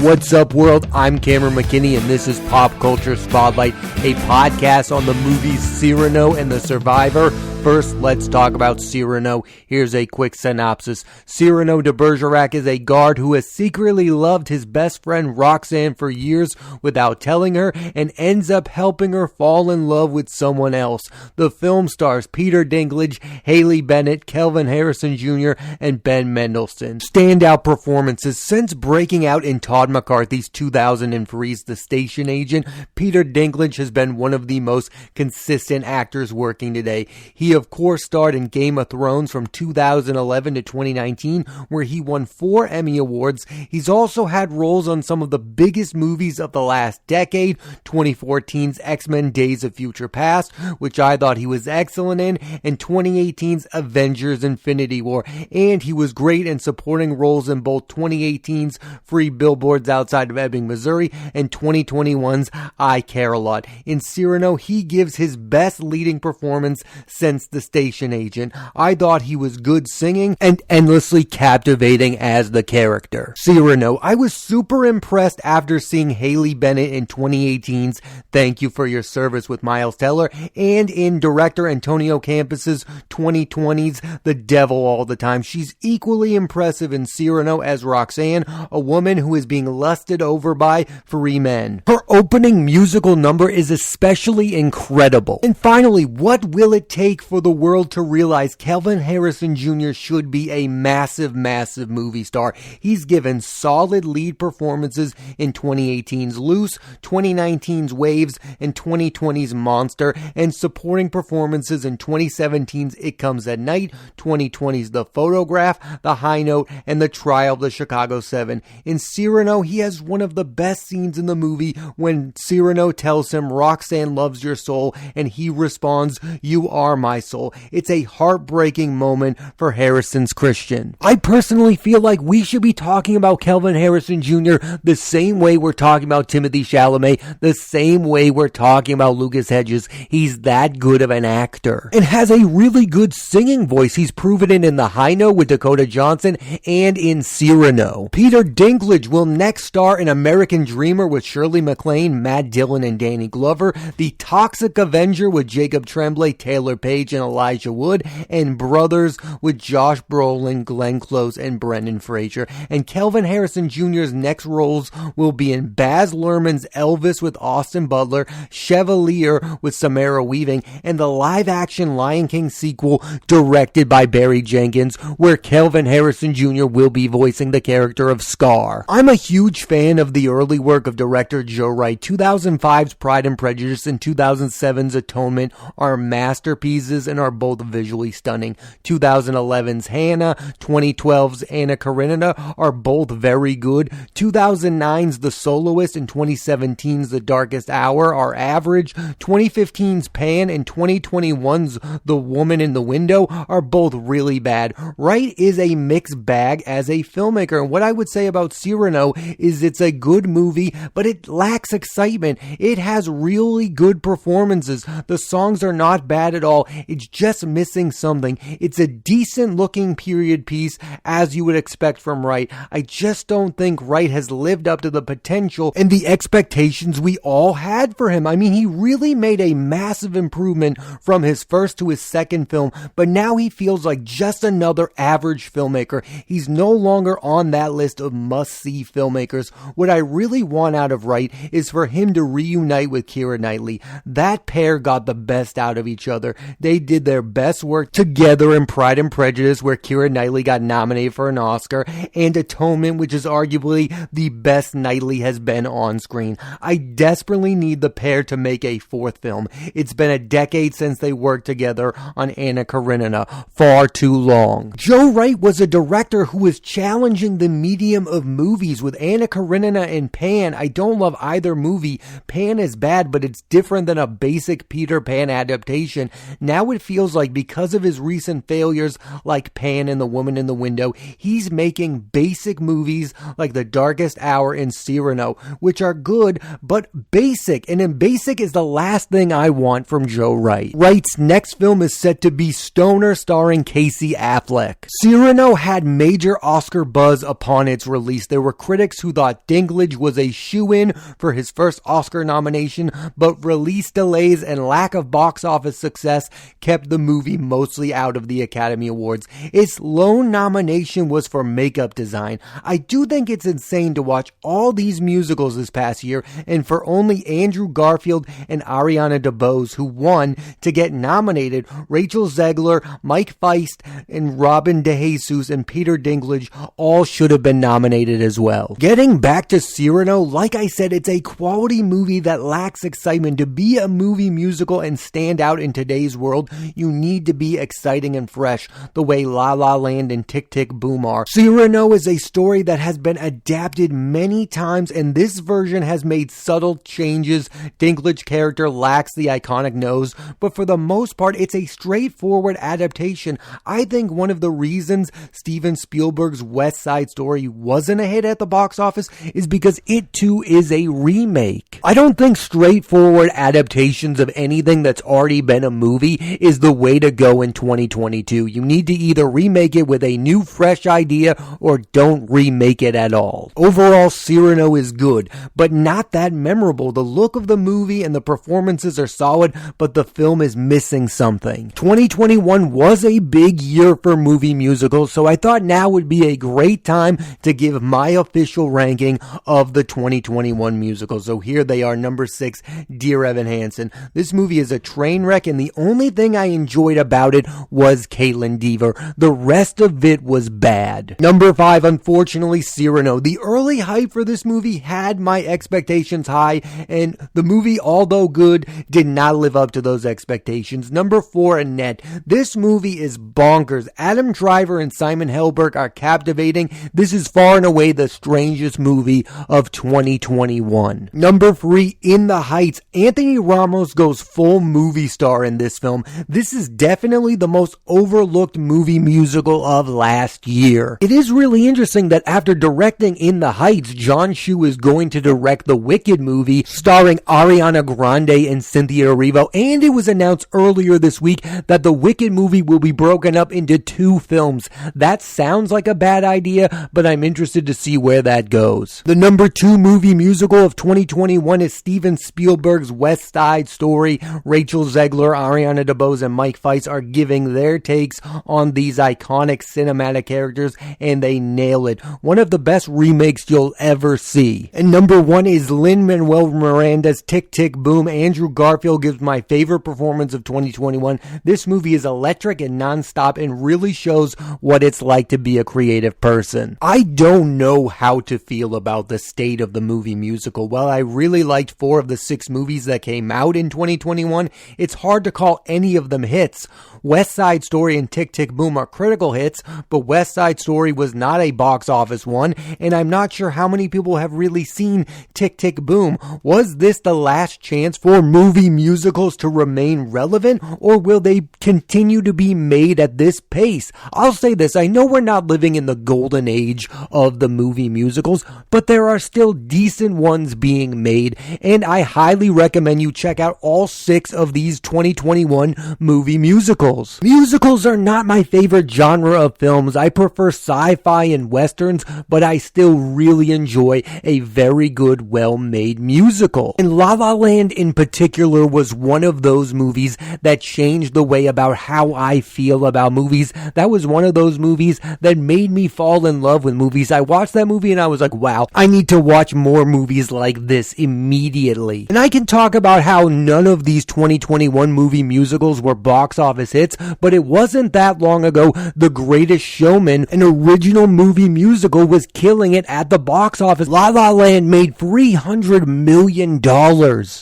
What's up, world? I'm Cameron McKinney, and this is Pop Culture Spotlight, a podcast on the movies Cyrano and The Survivor. First, let's talk about Cyrano. Here's a quick synopsis. Cyrano de Bergerac is a guard who has secretly loved his best friend Roxanne for years without telling her, and ends up helping her fall in love with someone else. The film stars Peter Dinkledge, Haley Bennett, Kelvin Harrison Jr., and Ben Mendelsohn. Standout performances. Since breaking out in Todd McCarthy's 2003's The Station Agent, Peter Dinkledge has been one of the most consistent actors working today. He of course starred in Game of Thrones from 2011 to 2019, where he won 4 Emmy Awards. He's also had roles on some of the biggest movies of the last decade, 2014's X-Men Days of Future Past, which I thought he was excellent in, and 2018's Avengers Infinity War. And he was great in supporting roles in both 2018's Free Billboards Outside of Ebbing, Missouri, and 2021's I Care a Lot. In Cyrano, he gives his best leading performance since The Station Agent. I thought he was good singing and endlessly captivating as the character. Cyrano, I was super impressed after seeing Haley Bennett in 2018's Thank You for Your Service with Miles Teller, and in director Antonio Campos' 2020's The Devil All the Time. She's equally impressive in Cyrano as Roxanne, a woman who is being lusted over by 3 men. Her opening musical number is especially incredible. And finally, what will it take for the world to realize Kelvin Harrison Jr. should be a massive movie star? He's given solid lead performances in 2018's Loose, 2019's Waves, and 2020's Monster, and supporting performances in 2017's It Comes at Night, 2020's The Photograph, The High Note, and The Trial of the Chicago 7. In Cyrano, he has one of the best scenes in the movie when Cyrano tells him Roxanne loves your soul, and he responds, "You are my soul." It's a heartbreaking moment for Harrison's Christian. I personally feel like we should be talking about Kelvin Harrison Jr. the same way we're talking about Timothée Chalamet, the same way we're talking about Lucas Hedges. He's that good of an actor and has a really good singing voice. He's proven it in The High Note with Dakota Johnson and in Cyrano. Peter Dinkledge will next star in American Dreamer with Shirley MacLaine, Matt Dillon, and Danny Glover, The Toxic Avenger with Jacob Tremblay, Taylor Page, and Elijah Wood, and Brothers with Josh Brolin, Glenn Close, and Brendan Fraser. And Kelvin Harrison Jr.'s next roles will be in Baz Luhrmann's Elvis with Austin Butler, Chevalier with Samara Weaving, and the live-action Lion King sequel directed by Barry Jenkins, where Kelvin Harrison Jr. will be voicing the character of Scar. I'm a huge fan of the early work of director Joe Wright. 2005's Pride and Prejudice and 2007's Atonement are masterpieces and are both visually stunning. 2011's Hannah, 2012's Anna Karenina are both very good. 2009's The Soloist and 2017's The Darkest Hour are average. 2015's Pan and 2021's The Woman in the Window are both really bad. Wright is a mixed bag as a filmmaker, and what I would say about Cyrano is it's a good movie, but it lacks excitement. It has really good performances. The songs are not bad at all. It's just missing something. It's a decent looking period piece, as you would expect from Wright. I just don't think Wright has lived up to the potential and the expectations we all had for him. I mean, he really made a massive improvement from his first to his second film, but now he feels like just another average filmmaker. He's no longer on that list of must-see filmmakers. What I really want out of Wright is for him to reunite with Keira Knightley. That pair got the best out of each other. They did their best work together in Pride and Prejudice, where Keira Knightley got nominated for an Oscar, and Atonement, which is arguably the best Knightley has been on screen. I desperately need the pair to make a 4th film. It's been a decade since they worked together on Anna Karenina. Far too long. Joe Wright was a director who was challenging the medium of movies with Anna Karenina and Pan. I don't love either other movie. Pan is bad, but it's different than a basic Peter Pan adaptation. Now it feels like because of his recent failures like Pan and The Woman in the Window, he's making basic movies like The Darkest Hour and Cyrano, which are good, but basic. And then basic is the last thing I want from Joe Wright. Wright's next film is set to be Stoner, starring Casey Affleck. Cyrano had major Oscar buzz upon its release. There were critics who thought Dinkledge was a shoo-in for his first Oscar nomination, but release delays and lack of box office success kept the movie mostly out of the Academy Awards. Its lone nomination was for makeup design. I do think it's insane to watch all these musicals this past year and for only Andrew Garfield and Ariana DeBose, who won, to get nominated. Rachel Zegler, Mike Feist, and Robin DeJesus and Peter Dinkledge all should have been nominated as well. Getting back to Cyrano, like I said, it's a quality movie that lacks excitement. To be a movie musical and stand out in today's world, you need to be exciting and fresh, the way La La Land and Tick Tick Boom are. Cyrano is a story that has been adapted many times, and this version has made subtle changes. Dinklage's character lacks the iconic nose, but for the most part, it's a straightforward adaptation. I think one of the reasons Steven Spielberg's West Side Story wasn't a hit at the box office is because it too is a remake. I don't think straightforward adaptations of anything that's already been a movie is the way to go in 2022. You need to either remake it with a new fresh idea or don't remake it at all. Overall, Cyrano is good, but not that memorable. The look of the movie and the performances are solid, but the film is missing something. 2021 was a big year for movie musicals, so I thought now would be a great time to give my official ranking of the 2021 musicals. So here they are. Number 6, Dear Evan Hansen. This movie is a train wreck, and the only thing I enjoyed about it was Caitlin Dever. The rest of it was bad. Number 5, unfortunately, Cyrano. The early hype for this movie had my expectations high, and the movie, although good, did not live up to those expectations. Number 4, Annette. This movie is bonkers. Adam Driver and Simon Helberg are captivating. This is far and away the strangest movie of 2021. Number 3, In the Heights. Anthony Ramos goes full movie star in this film. This is definitely the most overlooked movie musical of last year. It is really interesting that after directing In the Heights, John Chu is going to direct the Wicked movie starring Ariana Grande and Cynthia Erivo, and it was announced earlier this week that the Wicked movie will be broken up into 2 films. That sounds like a bad idea, but I'm interested to see where that goes. The number 2 movie musical of 2021 is Steven Spielberg's West Side Story. Rachel Zegler, Ariana DeBose, and Mike Feist are giving their takes on these iconic cinematic characters, and they nail it. One of the best remakes you'll ever see. And number 1 is Lin-Manuel Miranda's Tick Tick Boom. Andrew Garfield gives my favorite performance of 2021. This movie is electric and nonstop and really shows what it's like to be a creative person. I don't know how to feel about the state of the movie musical. While I really liked 4 of the 6 movies that came out in 2021, it's hard to call any of them hits. West Side Story and Tick Tick Boom are critical hits, but West Side Story was not a box office one, and I'm not sure how many people have really seen Tick Tick Boom. Was this the last chance for movie musicals to remain relevant, or will they continue to be made at this pace? I'll say this, I know we're not living in the golden age of the movie musicals, but there are still decent ones being made, and I highly recommend you check out all 6 of these 2021 movie musicals. Musicals are not my favorite genre of films. I prefer sci-fi and westerns, but I still really enjoy a very good, well-made musical. And La La Land in particular was one of those movies that changed the way about how I feel about movies. That was one of those movies that made me fall in love with movies. I watched that movie and I was like, wow, I need to watch more movies like this immediately. And I can talk about how none of these 2021 movie musicals were box office hits, but it wasn't that long ago The Greatest Showman, an original movie musical, was killing it at the box office. La La Land made $300 million.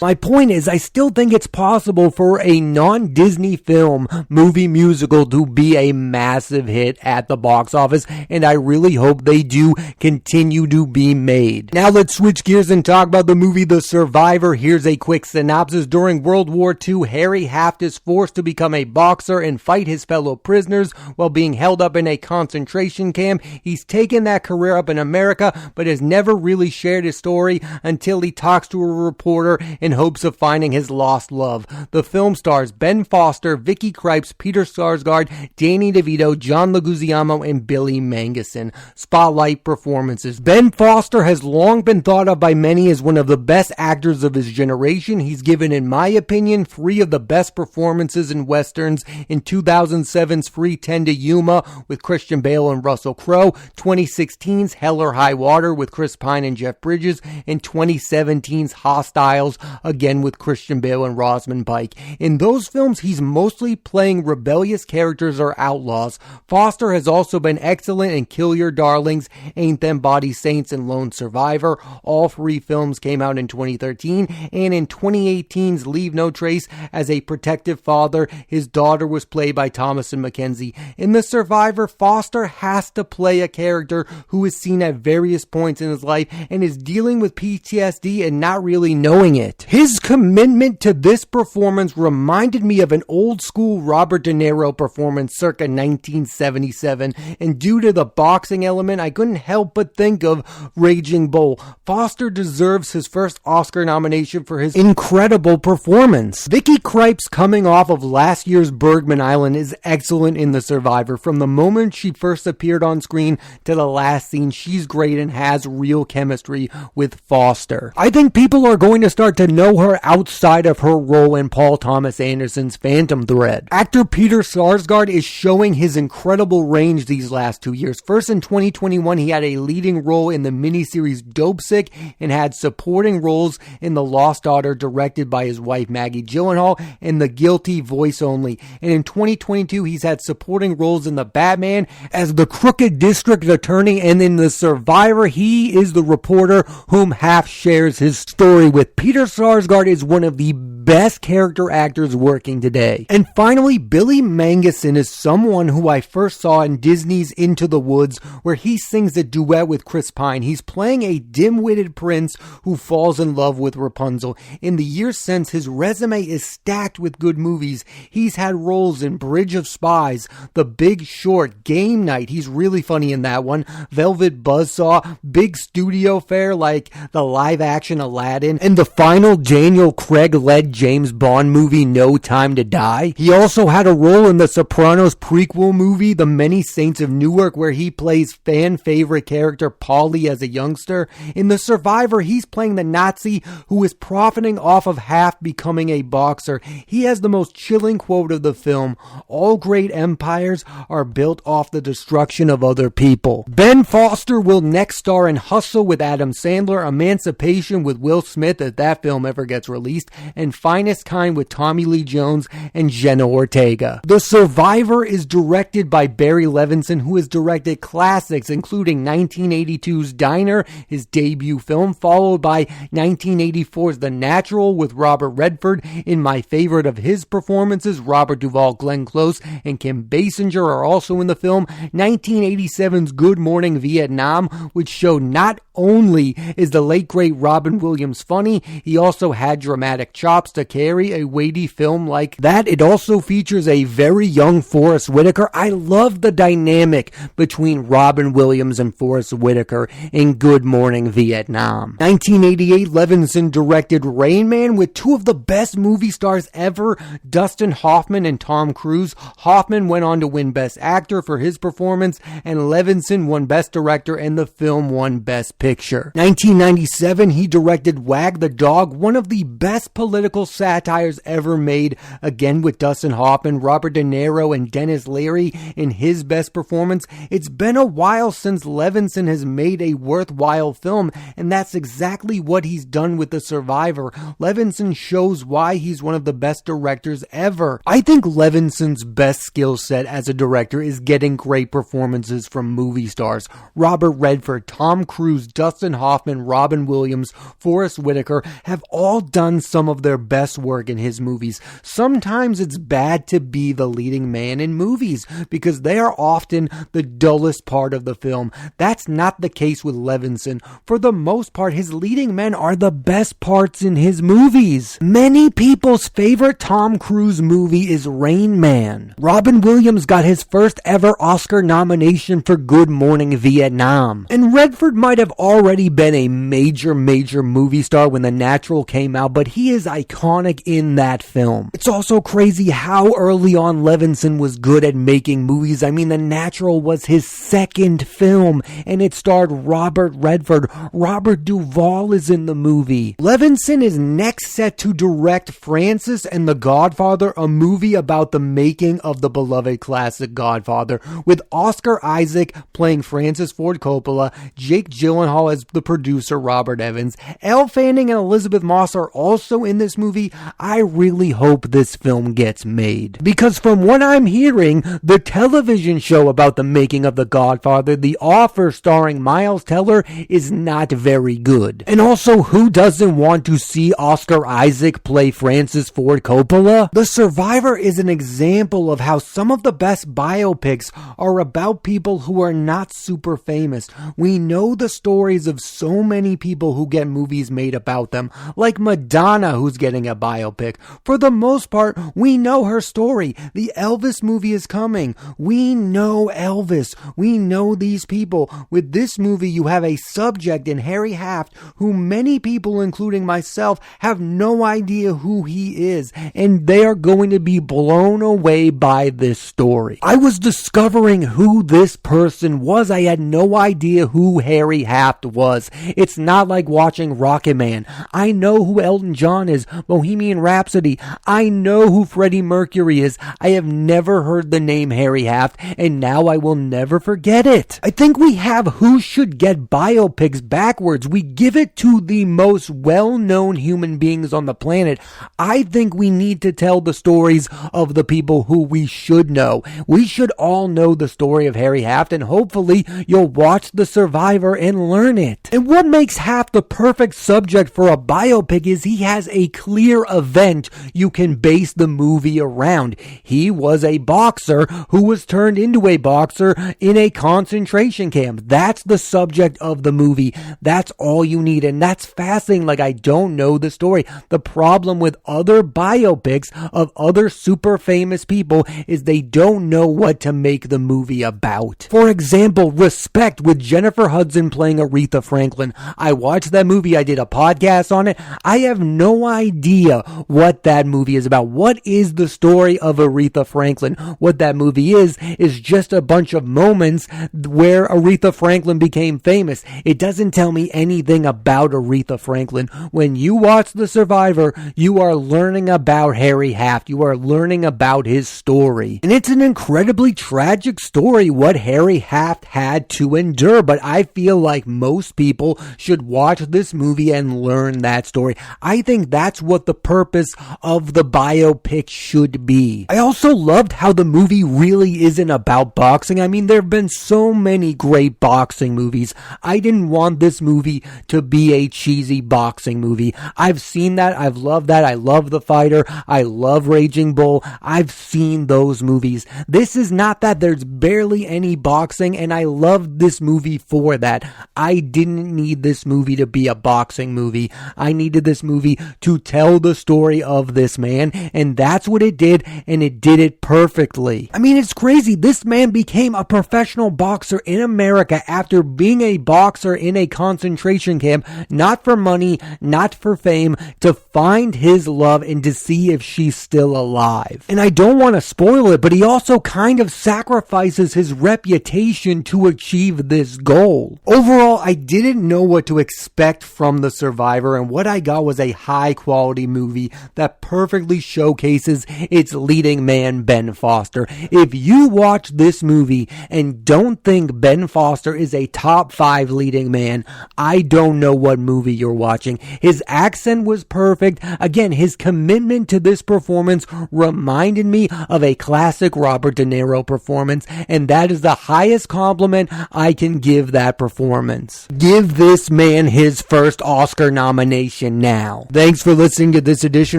My point is, I still think it's possible for a non-Disney film movie musical to be a massive hit at the box office, and I really hope they do continue to be made. Now let's switch gears and talk talk about the movie The Survivor. Here's a quick synopsis. During World War II, Harry Haft is forced to become a boxer and fight his fellow prisoners while being held up in a concentration camp. He's taken that career up in America, but has never really shared his story until he talks to a reporter in hopes of finding his lost love. The film stars Ben Foster, Vicky Krieps, Peter Sarsgaard, Danny DeVito, John Leguizamo, and Billy Magnuson. Spotlight performances. Ben Foster has long been thought of by many as one of the best actors of his generation. He's given, in my opinion, 3 of the best performances in westerns in 2007's Free 10 to Yuma with Christian Bale and Russell Crowe, 2016's Hell or High Water with Chris Pine and Jeff Bridges, and 2017's Hostiles, again with Christian Bale and Rosamund Pike. In those films, he's mostly playing rebellious characters or outlaws. Foster has also been excellent in Kill Your Darlings, Ain't Them Body Saints, and Lone Survivor. All 3 films came out in 2013, and in 2018's Leave No Trace, as a protective father, his daughter was played by Thomasin McKenzie. In The Survivor, Foster has to play a character who is seen at various points in his life and is dealing with PTSD and not really knowing it. His commitment to this performance reminded me of an old school Robert De Niro performance circa 1977, and due to the boxing element, I couldn't help but think of Raging Bull. Foster deserves his first Oscar nomination for his incredible performance. Vicky Krieps, coming off of last year's Bergman Island, is excellent in The Survivor. From the moment she first appeared on screen to the last scene, she's great and has real chemistry with Foster. I think people are going to start to know her outside of her role in Paul Thomas Anderson's Phantom Thread. Actor Peter Sarsgaard is showing his incredible range these last 2 years. First, in 2021, he had a leading role in the miniseries Dopesick and had supporting roles in The Lost Daughter, directed by his wife Maggie Gyllenhaal, and The Guilty, voice only. And in 2022, he's had supporting roles in The Batman as the crooked district attorney, and in The Survivor, he is the reporter whom Haft shares his story with. Peter Sarsgaard is one of the best character actors working today. And finally, Billy Magnuson is someone who I first saw in Disney's Into the Woods, where he sings a duet with Chris Pine. He's playing a dim-witted prince who falls in love with Rapunzel. In the years since, his resume is stacked with good movies. He's had roles in Bridge of Spies, The Big Short, Game Night, he's really funny in that one, Velvet Buzzsaw, big studio fare like the live-action Aladdin, and the final Daniel Craig-led James Bond movie No Time to Die. He also had a role in the Sopranos prequel movie The Many Saints of Newark, where he plays fan-favorite character Paulie as a youngster. In The Survivor, he's playing the Nazi who is profiting off of Haft becoming a boxer. He has the most chilling quote of the film: "All great empires are built off the destruction of other people." Ben Foster will next star in Hustle with Adam Sandler, Emancipation with Will Smith if that film ever gets released, and Finest Kind with Tommy Lee Jones and Jenna Ortega. The Survivor is directed by Barry Levinson, who has directed classics including 1982's Diner, his debut film, followed by 1984's The Natural with Robert Redford. In my favorite of his performances, Robert Duvall, Glenn Close, and Kim Basinger are also in the film. 1987's Good Morning Vietnam, which showed not only is the late great Robin Williams funny, he also had dramatic chops to carry a weighty film like that. It also features a very young Forrest Whitaker. I love the dynamic between Robin Williams and Forrest Whitaker in Good Morning Vietnam. 1988, Levinson directed Rain Man with 2 of the best movie stars ever, Dustin Hoffman and Tom Cruise. Hoffman went on to win Best Actor for his performance, and Levinson won Best Director, and the film won Best Picture. 1997, he directed Wag the Dog, one of the best political satires ever made, again with Dustin Hoffman, Robert De Niro, and Dennis Leary in his best performance. It's been a while since Levinson has made a worthwhile film, and that's exactly what he's done with The Survivor. Levinson shows why he's one of the best directors ever. I think Levinson's best skill set as a director is getting great performances from movie stars. Robert Redford, Tom Cruise, Dustin Hoffman, Robin Williams, Forrest Whitaker have all done some of their best work in his movies. Sometimes it's bad to be the leading man in movies because they are often the dullest part of the film. That's not the case with Levinson. For the most part, his leading men are the best parts in his movies. Many people's favorite Tom Cruise movie is Rain Man. Robin Williams got his first ever Oscar nomination for Good Morning Vietnam. And Redford might have already been a major movie star when The Natural came out, but he is iconic in that film. It's also crazy how early on Levinson was good at making movies. I mean, The Natural was his second film, and it starred Robert Redford. Robert Duvall is in the movie. Levinson is next set to direct Francis and the Godfather, a movie about the making of the beloved classic Godfather, with Oscar Isaac playing Francis Ford Coppola, Jake Gyllenhaal as the producer Robert Evans. Elle Fanning and Elizabeth Moss are also in this movie. I really hope this film gets made, because from what I'm hearing, the television show about the making of The Godfather, The Offer, starring Miles Teller, is not very good. And also, who doesn't want to see Oscar Isaac play Francis Ford Coppola? The Survivor is an example of how some of the best biopics are about people who are not super famous. We know the stories of so many people who get movies made about them, like Madonna, who's getting a biopic. For the most part, we know her story. The Elvis movie is coming. We know Elvis. We know these people. With this movie, you have a subject in Harry Haft who many people, including myself, have no idea who he is, and they are going to be blown away by this story. I was discovering who this person was. I had no idea who Harry Haft was. It's not like watching Rocket Man. I know who Elton John is, Bohemian Rhapsody. I know who Freddie Mercury is. I have never heard the name Harry Haft, and now I will never forget it. I think we have Who Should Get biopics backwards. We give it to the most well-known human beings on the planet. I think we need to tell the stories of the people who we should know. We should all know the story of Harry Haft, and hopefully you'll watch The Survivor and learn it. And what makes Haft the perfect subject for a biopic is he has a clear event you can base the movie around. He was a boxer who was turned into a boxer in a concentration camp. That's the subject of the movie. That's all you need, and that's fascinating. Like, I don't know the story. The problem with other biopics of other super famous people is they don't know what to make the movie about. For example, Respect with Jennifer Hudson playing Aretha Franklin. I watched that movie. I did a podcast on it. I have no idea what that movie is about. What is the story of Aretha Franklin? What that movie is just a bunch of moments where Aretha Franklin became famous. It doesn't tell me anything about Aretha Franklin. When you watch The Survivor, you are learning about Harry Haft. You are learning about his story. And it's an incredibly tragic story what Harry Haft had to endure, but I feel like most people should watch this movie and learn that story. I think that's what the purpose of the biopic should be. I also loved how the movie really isn't about boxing. I mean, there have been so many great boxing movies. I didn't want this movie to be a cheesy boxing movie. I've seen that. I've loved that. I love The Fighter. I love Raging Bull. I've seen those movies. This is not that. There's barely any boxing, and I loved this movie for that. I didn't need this movie to be a boxing movie. I needed this movie to tell the story of this man, and that's what it did, and it did it perfectly. I mean, it's crazy. This man became a professional boxer in America after being a boxer in a concentration camp, not for money, not for fame, to find his love and to see if she's still alive. And I don't want to spoil it, but he also kind of sacrifices his reputation to achieve this goal. Overall, I didn't know what to expect from The Survivor, and what I got was a high-quality movie that perfectly showcases its leading man, Ben Foster. If you watch this movie and don't think Ben Foster is a top 5 leading man, I don't know what movie you're watching. His accent was perfect. Again, his commitment to this performance reminded me of a classic Robert De Niro performance, and that is the highest compliment I can give that performance. Give this man his first Oscar nomination now. Thanks for listening listening to this edition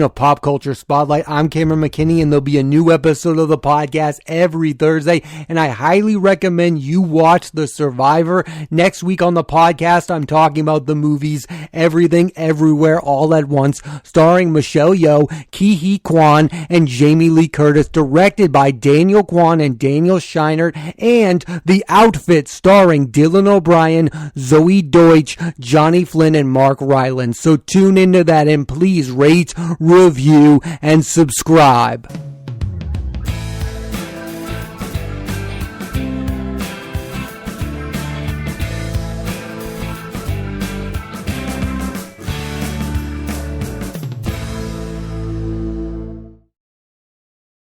of Pop Culture Spotlight. I'm Cameron McKinney, and there'll be a new episode of the podcast every Thursday, and I highly recommend you watch The Survivor. Next week on the podcast, I'm talking about the movies Everything, Everywhere, All at Once, starring Michelle Yeoh, Ki-hee Kwan, and Jamie Lee Curtis, directed by Daniel Kwan and Daniel Scheinert, and The Outfit, starring Dylan O'Brien, Zoe Deutsch, Johnny Flynn, and Mark Rylance. So tune into that, and please rate, review, and subscribe.